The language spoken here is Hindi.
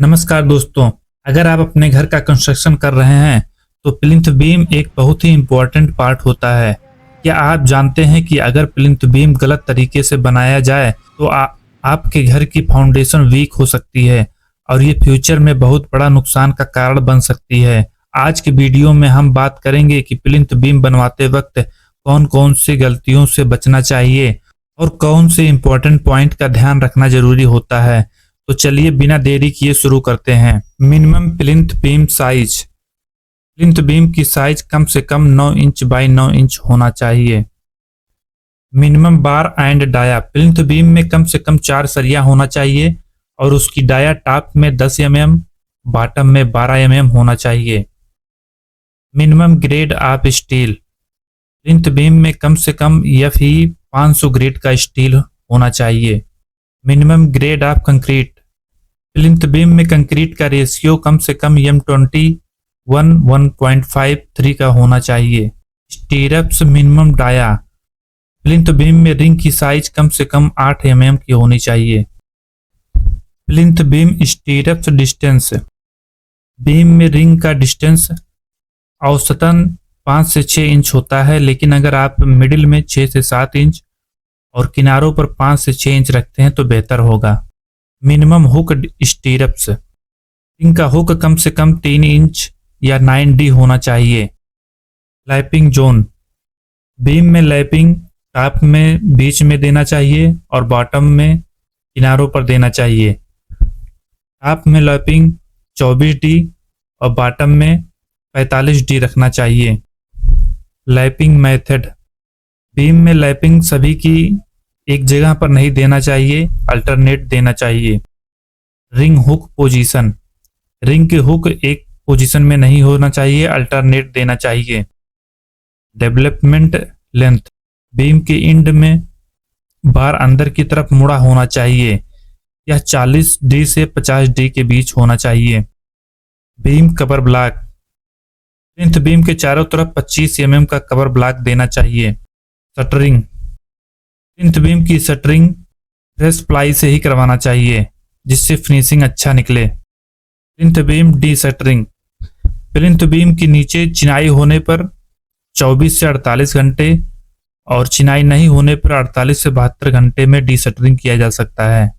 नमस्कार दोस्तों, अगर आप अपने घर का कंस्ट्रक्शन कर रहे हैं तो प्लिंथ बीम एक बहुत ही इम्पोर्टेंट पार्ट होता है। क्या आप जानते हैं कि अगर प्लिंथ बीम गलत तरीके से बनाया जाए तो आपके घर की फाउंडेशन वीक हो सकती है और ये फ्यूचर में बहुत बड़ा नुकसान का कारण बन सकती है। आज की वीडियो में हम बात करेंगे कि प्लिंथ बीम बनवाते वक्त कौन कौन सी गलतियों से बचना चाहिए और कौन से इम्पोर्टेंट पॉइंट का ध्यान रखना जरूरी होता है। तो चलिए बिना देरी किए शुरू करते हैं। Minimum plinth beam size. Plinth beam की साइज कम से कम 9 इंच बाई 9 इंच होना चाहिए। Minimum bar and dia. Plinth beam में कम से कम 4 सरिया होना चाहिए और उसकी डाया टॉप में 10 mm, बॉटम में 12 mm होना चाहिए। Minimum grade of steel. Plinth beam में कम से कम FE 500 ग्रेड का स्टील होना चाहिए। Minimum grade of concrete. Plinth beam में कंक्रीट का रेशियो कम से कम M20 1.53 का होना चाहिए। Stirrups minimum dia. Plinth beam में रिंग की साइज कम से कम 8 mm की होनी चाहिए। Plinth beam stirrups distance. Beam में रिंग का डिस्टेंस औसतन 5 से 6 इंच होता है, लेकिन अगर आप मिडिल में 6 से 7 इंच और किनारों पर 5 से 6 इंच रखते हैं तो बेहतर होगा। Minimum hook stirrups. रिंग का हुक कम से कम 3 इंच या 9D होना चाहिए। Lapping zone. बीम में लैपिंग टॉप में बीच में देना चाहिए और बॉटम में किनारों पर देना चाहिए। टॉप में लैपिंग 24D और बॉटम में 45D रखना चाहिए। Lapping method. बीम में लैपिंग सभी की एक जगह पर नहीं देना चाहिए, अल्टरनेट देना चाहिए। Ring hook position. रिंग के हुक एक पोजीशन में नहीं होना चाहिए, अल्टरनेट देना चाहिए। Development length. बीम के एंड में बार अंदर की तरफ मुड़ा होना चाहिए। यह 40D से 50D के बीच होना चाहिए। Beam cover block. Plinth beam के चारों तरफ 25 mm का कवर ब्लॉक देना चाहिए। शटरिंग। प्लिंथ बीम की शटरिंग फ्रेश प्लाई से ही करवाना चाहिए जिससे फिनिशिंग अच्छा निकले। Plinth beam D shuttering. Plinth beam की नीचे चिनाई होने पर 24 से 48 घंटे और चिनाई नहीं होने पर 48 से 72 घंटे में डी शटरिंग किया जा सकता है।